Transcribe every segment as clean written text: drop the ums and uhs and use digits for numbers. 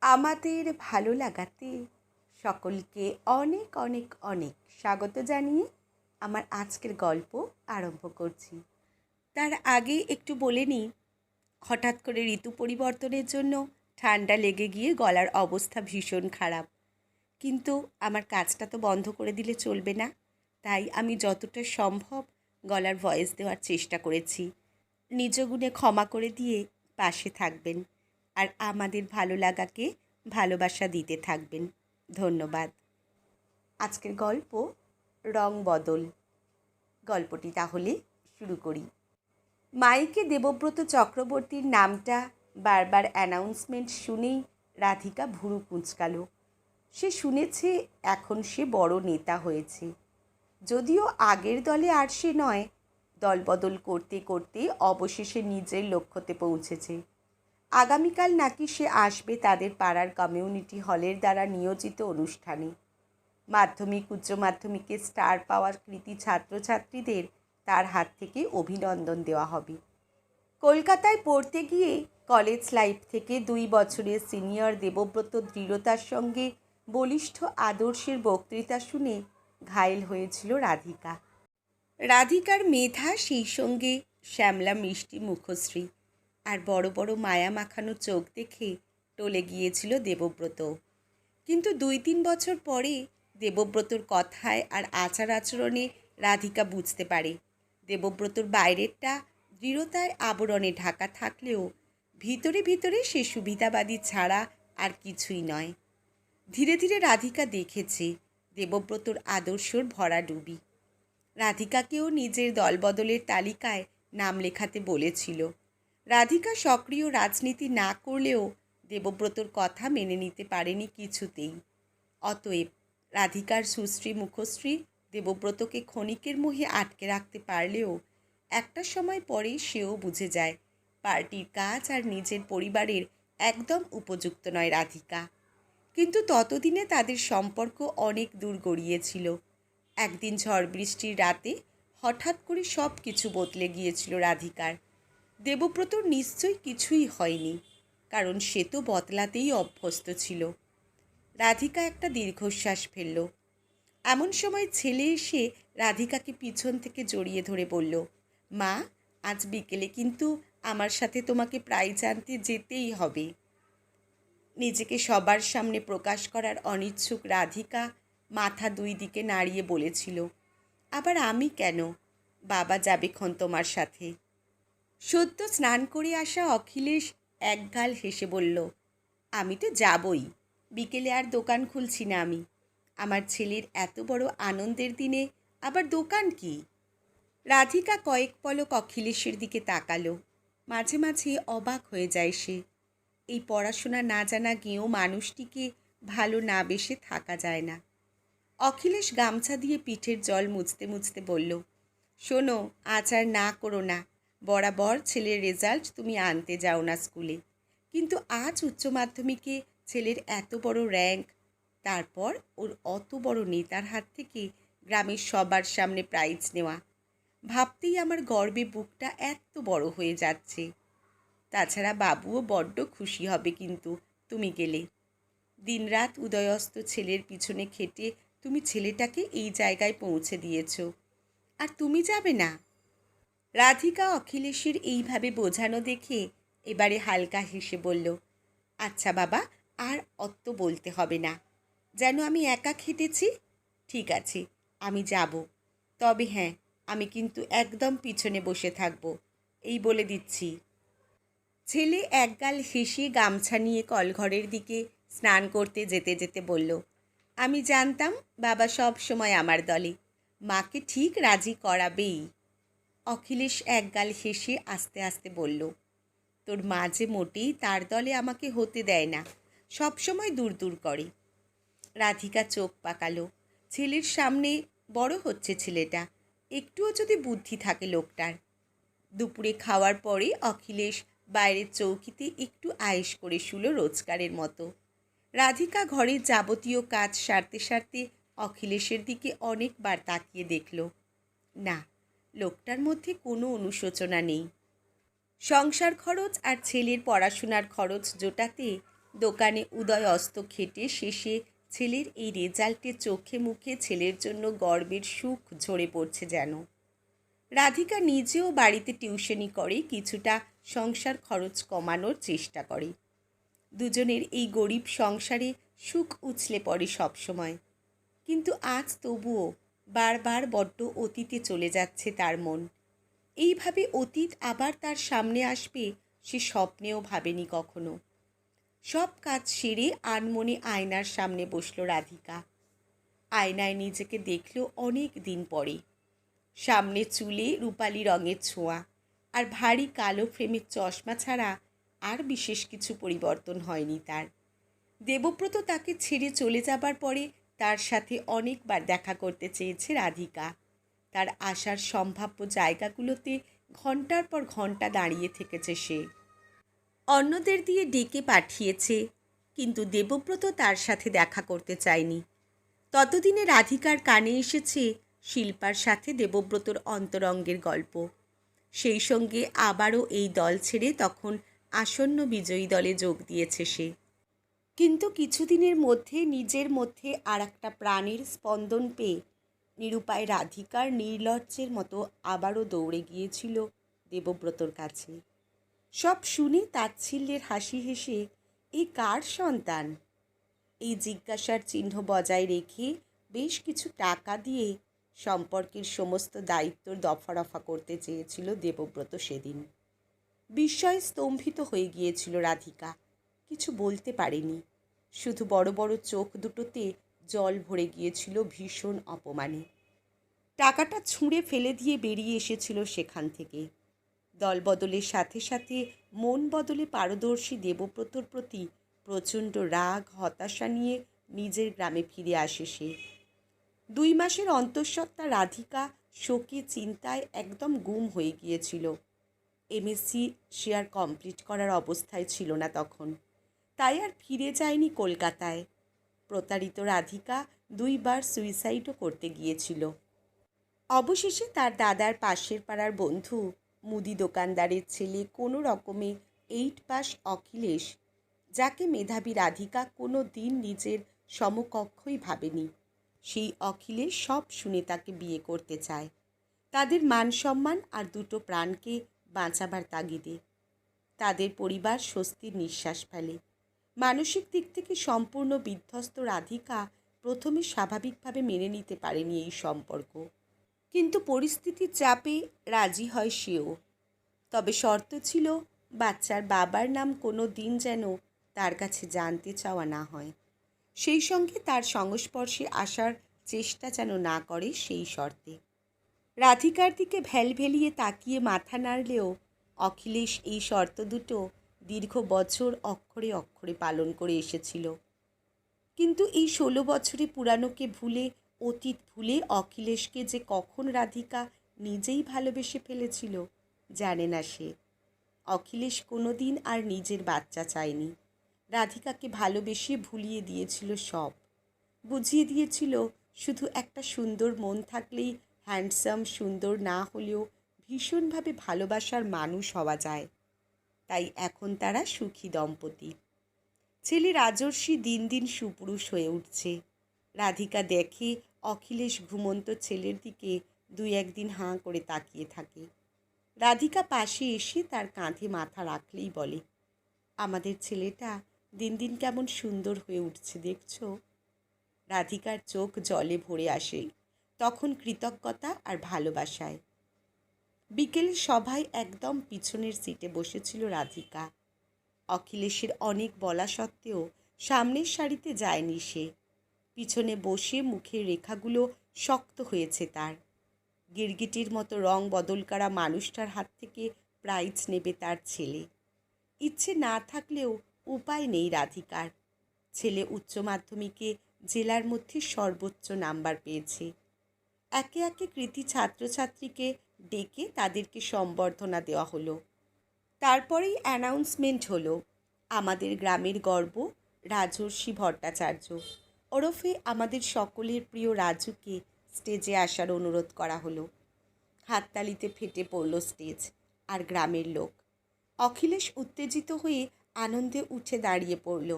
আমাদের ভালো লাগাতে সকলকে অনেক অনেক অনেক স্বাগত জানিয়ে আমার আজকের গল্প আরম্ভ করছি। তার আগে একটু বলে নিই, হঠাৎ করে ঋতু পরিবর্তনের জন্য ঠান্ডা লেগে গিয়ে গলার অবস্থা ভীষণ খারাপ। কিন্তু আমার কাজটা তো বন্ধ করে দিলে চলবে না, তাই আমি যতটা সম্ভব গলার ভয়েস দেওয়ার চেষ্টা করেছি। নিজ গুণে ক্ষমা করে দিয়ে পাশে থাকবেন আর আমাদের ভালো লাগাকে ভালোবাসা দিতে থাকবেন। ধন্যবাদ। আজকের গল্প রং বদল। গল্পটি তাহলে শুরু করি। মাইকে দেবব্রত চক্রবর্তীর নামটা বারবার অ্যানাউন্সমেন্ট শুনেই রাধিকা ভুরু কুঁচকালো। সে শুনেছে এখন সে বড় নেতা হয়েছে, যদিও আগের দলে আর সে নয়। দলবদল করতে করতে অবশেষে নিজের লক্ষ্যতে পৌঁছেছে। আগামীকাল নাকি সে আসবে তাদের পাড়ার কমিউনিটি হলের দ্বারা নিয়োজিত অনুষ্ঠানে। মাধ্যমিক উচ্চ মাধ্যমিকে স্টার পাওয়ার কৃতী ছাত্রছাত্রীদের তার হাত থেকে অভিনন্দন দেওয়া হবে। কলকাতায় পড়তে গিয়ে কলেজ লাইফ থেকে 2 বছরের সিনিয়র দেবব্রত দৃঢ়তার সঙ্গে বলিষ্ঠ আদর্শের বক্তৃতা শুনে ঘায়েল হয়েছিল রাধিকা। রাধিকার মেধা, সেই সঙ্গে শ্যামলা মিষ্টি মুখশ্রী আর বড় বড় মায়া মাখানো চোখ দেখে টলে গিয়েছিল দেবব্রত। কিন্তু 2-3 বছর পরে দেবব্রতর কথায় আর আচার আচরণে রাধিকা বুঝতে পারে দেবব্রতর বাইরেরটা দৃঢ়তার আবরণে ঢাকা থাকলেও ভিতরে ভিতরে সে সুবিধাবাদী ছাড়া আর কিছুই নয়। ধীরে ধীরে রাধিকা দেখেছে দেবব্রতর আদর্শর ভরাডুবি। রাধিকাকেও নিজের দলবদলের তালিকায় নাম লেখাতে বলেছিল। রাধিকা সক্রিয় রাজনীতি না করলেও দেবব্রতর কথা মেনে নিতে পারেনি কিছুতেই। অতএব রাধিকার সুশ্রী মুখশ্রী দেবব্রতকে ক্ষণিকের মোহে আটকে রাখতে পারলেও একটা সময় পরে সেও বুঝে যায় পার্টির কাজ আর নিজের পরিবারের একদম উপযুক্ত নয় রাধিকা। কিন্তু ততদিনে তাদের সম্পর্ক অনেক দূর গড়িয়েছিল। একদিন ঝড় বৃষ্টির রাতে হঠাৎ করে সব কিছু বদলে গিয়েছিল রাধিকার। দেবব্রতর নিশ্চয়ই কিছুই হয়নি, কারণ সে তো বদলাতেই অভ্যস্ত ছিল। রাধিকা একটা দীর্ঘশ্বাস ফেলল। এমন সময় ছেলে এসে রাধিকাকে পিছন থেকে জড়িয়ে ধরে বলল, মা, আজ বিকেলে কিন্তু আমার সাথে তোমাকে প্রাইজ আনতে যেতেই হবে। নিজেকে সবার সামনে প্রকাশ করার অনিচ্ছুক রাধিকা মাথা 2 দিকে নাড়িয়ে বলেছিল, আবার আমি কেন? বাবা যাবেক্ষণ তোমার সাথে। সদ্য স্নান করে আসা অখিলেশ একগাল হেসে বলল, আমি তো যাবই, বিকেলে আর দোকান খুলছি না আমি। আমার ছেলের এত বড় আনন্দের দিনে আবার দোকান কি? রাধিকা কয়েক পলক অখিলেশের দিকে তাকালো। মাঝে মাঝে অবাক হয়ে যায় সে। এই পড়াশোনা না জানা গেঁয়ো মানুষটিকে ভালো না বেশে থাকা যায় না। অখিলেশ গামছা দিয়ে পিঠের জল মুছতে মুছতে বলল, শোনো, আচার না করো না। বরাবর ছেলের রেজাল্ট তুমি আনতে যাও না স্কুলে, কিন্তু আজ উচ্চ মাধ্যমিকে ছেলের এত বড় র্যাঙ্ক, তারপর ওর অত বড় নেতার হাত থেকে গ্রামের সবার সামনে প্রাইজ নেওয়া, ভাবতেই আমার গর্বে বুকটা এত বড় হয়ে যাচ্ছে। তাছাড়া বাবুও বড্ড খুশি হবে কিন্তু তুমি গেলে। দিনরাত উদয়স্ত ছেলের পিছনে খেটে তুমি ছেলেটাকে এই জায়গায় পৌঁছে দিয়েছ, আর তুমি যাবে না? রাধিকা অখিলেশের এইভাবে বোঝানো দেখে এবারে হালকা হেসে বলল, আচ্ছা বাবা, আর অত বলতে হবে না, যেন আমি একা খেটেছি। ঠিক আছে, আমি যাব, তবে হ্যাঁ, আমি কিন্তু একদম পিছনে বসে থাকব, এই বলে দিচ্ছি। ছেলে একগাল হেসে গামছা নিয়ে কলঘরের দিকে স্নান করতে যেতে যেতে বলল, আমি জানতাম বাবা সব সময় আমার দলে, মাকে ঠিক রাজি করাবেই। অখিলেশ একগাল হেসে আস্তে আস্তে বলল, তোর মা যে মোটেই তার দলে আমাকে হতে দেয় না, সব সময় দূর দূর করে। রাধিকা চোখ পাকালো। ছেলের সামনে বড় হচ্ছে ছেলেটা, একটুও যদি বুদ্ধি থাকে লোকটার। দুপুরে খাওয়ার পরে অখিলেশ বাইরের চৌকিতে একটু আয়েশ করে শুলো রোজগারের মতো। রাধিকা ঘরের যাবতীয় কাজ সারতে সারতে অখিলেশের দিকে অনেকবার তাকিয়ে দেখল। না, লোকটার মধ্যে কোনো অনুশোচনা নেই। সংসার খরচ আর ছেলের পড়াশোনার খরচ জোটাতে দোকানে উদয় অস্ত খেটে শেষে ছেলের এই রেজাল্টে চোখে মুখে ছেলের জন্য গর্বের সুখ ঝরে পড়ছে যেন। রাধিকা নিজেও বাড়িতে টিউশনি করে, কিছুটা সংসার খরচ কমানোর চেষ্টা করে। দুজনের এই গরিব সংসারে সুখ উছলে পড়ে সবসময়। কিন্তু আজ তবুও বারবার বড্ড অতীতে চলে যাচ্ছে তার মন। এইভাবে অতীত আবার তার সামনে আসবে সে স্বপ্নেও ভাবেনি কখনো। সব কাজ সেরে আনমনে আয়নার সামনে বসল রাধিকা। আয়নায় নিজেকে দেখল অনেক দিন পরে। সামনে চুলে রূপালি রঙের ছোঁয়া, আর ভারী কালো ফ্রেমের চশমা ছাড়া আর বিশেষ কিছু পরিবর্তন হয়নি তার। দেবব্রত তাকে ছেড়ে চলে যাবার পরে তার সাথে অনেকবার দেখা করতে চেয়েছে রাধিকা। তার আসার সম্ভাব্য জায়গাগুলোতে ঘন্টার পর ঘন্টা দাঁড়িয়ে থেকেছে সে। অন্যদের দিয়ে ডেকে পাঠিয়েছে, কিন্তু দেবব্রত তার সাথে দেখা করতে চায়নি। ততদিনে রাধিকার কানে এসেছে শিল্পার সাথে দেবব্রতর অন্তরঙ্গের গল্প। সেই সঙ্গে আবারও এই দল ছেড়ে তখন আসন্ন বিজয়ী দলে যোগ দিয়েছে সে। কিন্তু কিছুদিনের মধ্যে নিজের মধ্যে আর একটা প্রাণের স্পন্দন পেয়ে নিরুপায় রাধিকার নির্লজ্জের মতো আবারও দৌড়ে গিয়েছিল দেবব্রতর কাছে। সব শুনে তাচ্ছিল্যের হাসি হেসে এ কার সন্তান, এই জিজ্ঞাসার চিহ্ন বজায় রেখে বেশ কিছু টাকা দিয়ে সম্পর্কের সমস্ত দায়িত্বর দফা করতে চেয়েছিল দেবব্রত সেদিন। বিস্ময়ে স্তম্ভিত হয়ে গিয়েছিল রাধিকা, কিছু বলতে পারেনি। শুধু বড় বড় চোখ দুটোতে জল ভরে গিয়েছিল ভীষণ অপমানে। টাকাটা ছুঁড়ে ফেলে দিয়ে বেরিয়ে এসেছিল সেখান থেকে। দল বদলের সাথে সাথে মন বদলে পারদর্শী দেবব্রতর প্রতি প্রচণ্ড রাগ হতাশা নিয়ে নিজের গ্রামে ফিরে আসে সে। 2 মাসের অন্তঃসত্ত্বা রাধিকা শোকে চিন্তায় একদম গুম হয়ে গিয়েছিল। এমএসসি সে আর কমপ্লিট করার অবস্থায় ছিল না তখন, তাই আর ফিরে যায়নি কলকাতায়। প্রতারিত রাধিকা 2 বার সুইসাইডও করতে গিয়েছিল। অবশেষে তার দাদার পাশের পাড়ার বন্ধু মুদি দোকানদারের ছেলে কোনো রকমে 8 পাস অখিলেশ, যাকে মেধাবী রাধিকা কোনো দিন নিজের সমকক্ষই ভাবেনি, সেই অখিলেশ সব শুনে তাকে বিয়ে করতে চায় তাদের মান সম্মান আর 2টো প্রাণকে বাঁচাবার তাগিদে। তাদের পরিবার স্বস্তির নিঃশ্বাস ফেলে। মানসিক দিক থেকে সম্পূর্ণ বিধ্বস্ত রাধিকা প্রথমে স্বাভাবিকভাবে মেনে নিতে পারেনি এই সম্পর্ক, কিন্তু পরিস্থিতির চাপে রাজি হয় সেও। তবে শর্ত ছিল বাচ্চার বাবার নাম কোনো দিন যেন তার কাছে জানতে চাওয়া না হয়, সেই সঙ্গে তার সংস্পর্শে আসার চেষ্টা যেন না করে সেই শর্তে। রাধিকার দিকে ভ্যালভেলিয়ে তাকিয়ে মাথা নাড়লেও অখিলেশ এই শর্ত দুটো দীর্ঘ বছর অক্ষরে অক্ষরে পালন করে এসেছিল। কিন্তু এই 16 বছরে পুরানোকে ভুলে, অতীত ভুলে অখিলেশকে যে কখন রাধিকা নিজেই ভালোবেসে ফেলেছিল জানে না সে। অখিলেশ কোনো দিন আর নিজের বাচ্চা চায়নি। রাধিকাকে ভালোবেসে ভুলিয়ে দিয়েছিল সব, বুঝিয়ে দিয়েছিল শুধু একটা সুন্দর মন থাকলেই হ্যান্ডসাম সুন্দর না হলেও ভীষণভাবে ভালোবাসার মানুষ হওয়া যায়। তাই এখন তারা সুখী দম্পতি। ছেলে রাজর্ষি দিন দিন সুপুরুষ হয়ে উঠছে। রাধিকা দেখে অখিলেশ ঘুমন্ত ছেলের দিকে 2-1 দিন হাঁ করে তাকিয়ে থাকে। রাধিকা পাশে এসে তার কাঁধে মাথা রাখলেই বলে, আমাদের ছেলেটা দিন দিন কেমন সুন্দর হয়ে উঠছে দেখছো। রাধিকার চোখ জলে ভরে আসে তখন কৃতজ্ঞতা আর ভালোবাসায়। বিকেলের সভায় একদম পিছনের সিটে বসেছিল রাধিকা। অখিলেশের অনেক বলা সত্ত্বেও সামনের সারিতে যায়নি সে। পিছনে বসে মুখের রেখাগুলো শক্ত হয়েছে তার। গিরগিটির মতো রং বদল করা মানুষটার হাত থেকে প্রাইজ নেবে তার ছেলে। ইচ্ছে না থাকলেও উপায় নেই রাধিকার। ছেলে উচ্চ মাধ্যমিকে জেলার মধ্যে সর্বোচ্চ নাম্বার পেয়েছে। একে একে কৃতী ছাত্রছাত্রীকে ডেকে তাদেরকে সম্বর্ধনা দেওয়া হলো। তারপরেই অ্যানাউন্সমেন্ট হলো, আমাদের গ্রামের গর্ব রাজর্ষি ভট্টাচার্য ওরফে আমাদের সকলের প্রিয় রাজুকে স্টেজে আসার অনুরোধ করা হলো। হাততালিতে ফেটে পড়ল স্টেজ আর গ্রামের লোক। অখিলেশ উত্তেজিত হয়ে আনন্দে উঠে দাঁড়িয়ে পড়ল।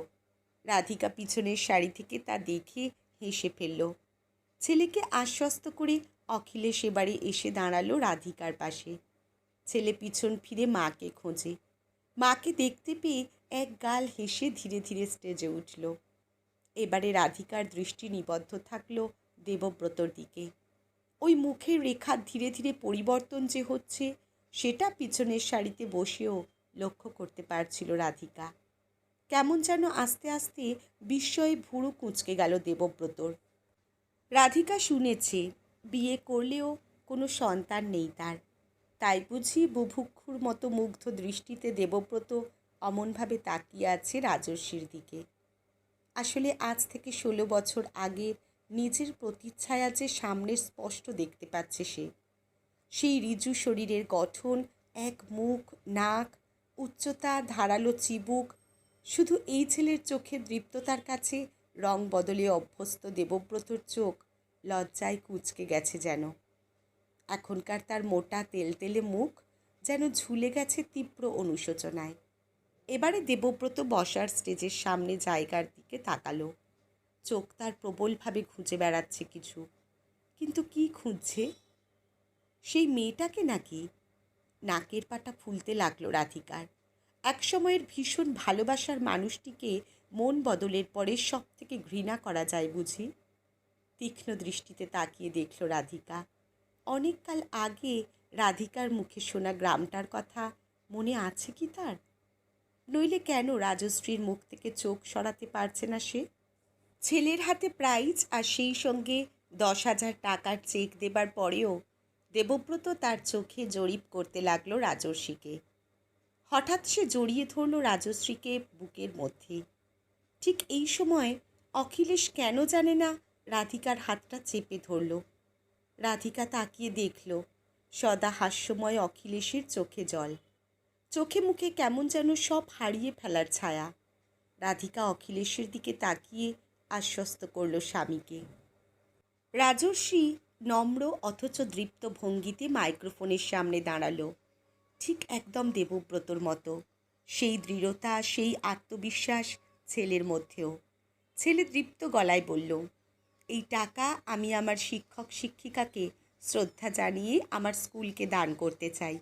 রাধিকা পিছনের সারি থেকে তা দেখে হেসে ফেলল। ছেলেকে আশ্বস্ত করে অখিলেশ এবারে এসে দাঁড়ালো রাধিকার পাশে। ছেলে পিছন ফিরে মাকে খোঁজে। মাকে দেখতে পেয়ে এক গাল হেসে ধীরে ধীরে স্টেজে উঠল। এবারে রাধিকার দৃষ্টি নিবদ্ধ থাকল দেবব্রতর দিকে। ওই মুখের রেখা ধীরে ধীরে পরিবর্তন যে হচ্ছে সেটা পিছনের সারিতে বসেও লক্ষ্য করতে পারছিল রাধিকা। কেমন যেন আস্তে আস্তে বিস্ময়ে ভুরু কুঁচকে গেল দেবব্রতর। রাধিকা শুনেছে বিয়ে করলেও কোনো সন্তান নেই তার, তাই বুঝি বুভুক্ষুর মতো মুগ্ধ দৃষ্টিতে দেবব্রত অমনভাবে তাকিয়ে আছে রাজর্ষির দিকে। আসলে আজ থেকে 16 বছর আগের নিজের প্রতিচ্ছায়া যে সামনে স্পষ্ট দেখতে পাচ্ছে সে। সেই ঋজু শরীরের গঠন, এক মুখ, নাক, উচ্চতা, ধারালো চিবুক। শুধু এই ছেলের চোখে দৃপ্ততার কাছে রং বদলে অভ্যস্ত দেবব্রতর চোখ লজ্জায় কুঁচকে গেছে যেন। এখনকার তার মোটা তেলতেলে মুখ যেন ঝুলে গেছে তীব্র অনুশোচনায়। এবারে দেবব্রত বসার স্টেজের সামনে জায়গার দিকে তাকালো। চোখ তার প্রবলভাবে খুঁজে বেড়াচ্ছে কিছু, কিন্তু কি খুঁজছে? সেই মেয়েটাকে নাকি? নাকের পাটা ফুলতে লাগলো রাধিকার। একসময়ের ভীষণ ভালোবাসার মানুষটিকে মন বদলের পরে সব থেকে ঘৃণা করা যায় বুঝি? তীক্ষ্ণ দৃষ্টিতে তাকিয়ে দেখল রাধিকা। অনেককাল আগে রাধিকার মুখে শোনা গ্রামটার কথা মনে আছে কি তার? নইলে কেন রাজশ্রীর মুখ থেকে চোখ সরাতে পারছে না সে? ছেলের হাতে প্রাইজ আর সেই সঙ্গে 10,000 টাকার চেক দেবার পরেও দেবব্রত তার চোখে জরিপ করতে লাগলো রাজর্ষিকে। হঠাৎ সে জড়িয়ে ধরল রাজশ্রীকে বুকের মধ্যে। ঠিক এই সময় অখিলেশ কেন জানে না রাধিকার হাতটা চেপে ধরল। রাধিকা তাকিয়ে দেখল সদা হাস্যময় অখিলেশের চোখে জল, চোখে মুখে কেমন যেন সব হারিয়ে ফেলার ছায়া। রাধিকা অখিলেশের দিকে তাকিয়ে আশ্বস্ত করল স্বামীকে। রাজর্ষি নম্র অথচ দৃপ্ত ভঙ্গিতে মাইক্রোফোনের সামনে দাঁড়ালো, ঠিক একদম দেবব্রতর মতো। সেই দৃঢ়তা, সেই আত্মবিশ্বাস ছেলের মধ্যেও। ছেলে দৃপ্ত গলায় বলল, এই টাকা আমি আমার শিক্ষক শিক্ষিকাকে শ্রদ্ধা জানিয়ে আমার স্কুলকে দান করতে চাই।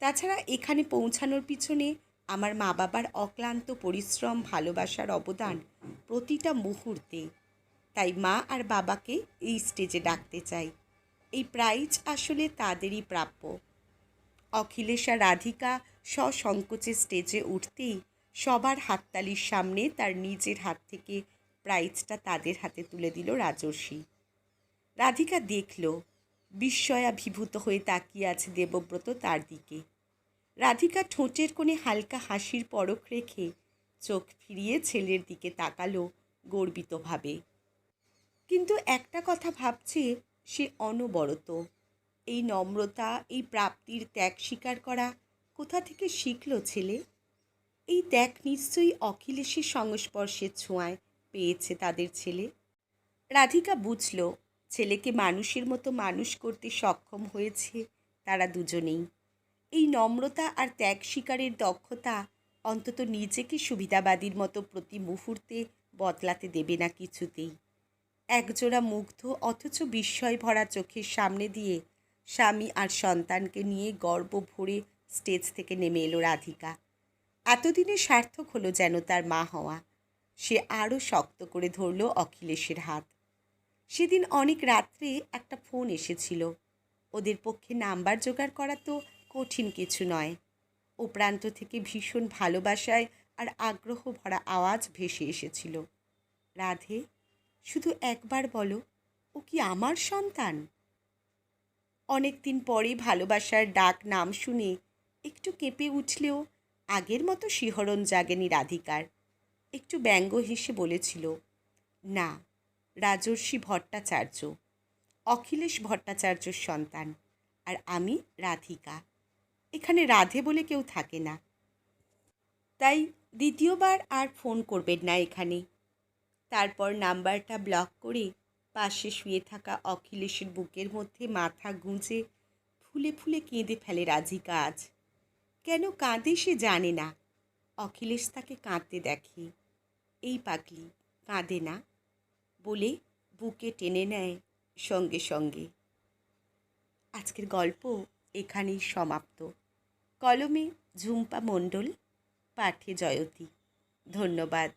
তাছাড়া এখানে পৌঁছানোর পিছনে আমার মা বাবার অক্লান্ত পরিশ্রম, ভালোবাসার অবদান প্রতিটা মুহূর্তে। তাই মা আর বাবাকে এই স্টেজে ডাকতে চাই। এই প্রাইজ আসলে তাদেরই প্রাপ্য। অখিলেশ আর রাধিকা সসংকোচে স্টেজে উঠতেই সবার হাততালির সামনে তার নিজের হাত থেকে প্রাইজটা তাদের হাতে তুলে দিল রাজর্ষি। রাধিকা দেখল বিস্ময়াভিভূত হয়ে তাকিয়ে আছে দেবব্রত তার দিকে। রাধিকা ঠোঁটের কোণে হালকা হাসির পরখ রেখে চোখ ফিরিয়ে ছেলের দিকে তাকালো গর্বিতভাবে। কিন্তু একটা কথা ভাবছে সে অনবরত। এই নম্রতা, এই প্রাপ্তির ত্যাগ স্বীকার করা কোথা থেকে শিখল ছেলে? এই ত্যাগ নিশ্চয়ই অখিলেশের সংস্পর্শের ছোঁয়ায় পেয়েছে তাদের ছেলে। রাধিকা বুঝল ছেলেকে মানুষের মতো মানুষ করতে সক্ষম হয়েছে তারা দুজনেই। এই নম্রতা আর ত্যাগ স্বীকারের দক্ষতা অন্তত নিজেকে সুবিধাবাদীর মতো প্রতি মুহূর্তে বদলাতে দেবে না কিছুতেই। একজোড়া মুগ্ধ অথচ বিস্ময় ভরা চোখের সামনে দিয়ে স্বামী আর সন্তানকে নিয়ে গর্ব ভরে স্টেজ থেকে নেমে এলো রাধিকা। এতদিনে সার্থক হলো যেন তার মা হওয়া। সে আরও শক্ত করে ধরল অখিলেশের হাত। সেদিন অনেক রাত্রে একটা ফোন এসেছিল। ওদের পক্ষে নাম্বার জোগাড় করা তো কঠিন কিছু নয়। ও প্রান্ত থেকে ভীষণ ভালোবাসায় আর আগ্রহ ভরা আওয়াজ ভেসে এসেছিল। রাধে, শুধু একবার বলো, ও কি আমার সন্তান? অনেক দিন পরে ভালোবাসার ডাক নাম শুনে একটু কেঁপে উঠলেও আগের মতো শিহরণ জাগেনি রাধিকার। একটু ব্যঙ্গ হেসে বলেছিল, না, রাজর্ষি ভট্টাচার্য, অখিলেশ ভট্টাচার্যর সন্তান, আর আমি রাধিকা। এখানে রাধে বলে কেউ থাকে না। তাই দ্বিতীয়বার আর ফোন করবেন না এখানে। তারপর নাম্বারটা ব্লক করে পাশে শুয়ে থাকা অখিলেশের বুকের মধ্যে মাথা গুঁজে ফুলে ফুলে কেঁদে ফেলে রাধিকা আজ। কেন কাঁদে সে জানে না, অখিলেশ তাকে কাঁদতে দেখে। এই পাগলি কাঁদে না বলে বুকে টেনে নেয় সঙ্গে সঙ্গে। আজকের গল্প এখানেই সমাপ্ত। কলমে ঝুম্পা মণ্ডল, পাঠে জয়তী। ধন্যবাদ।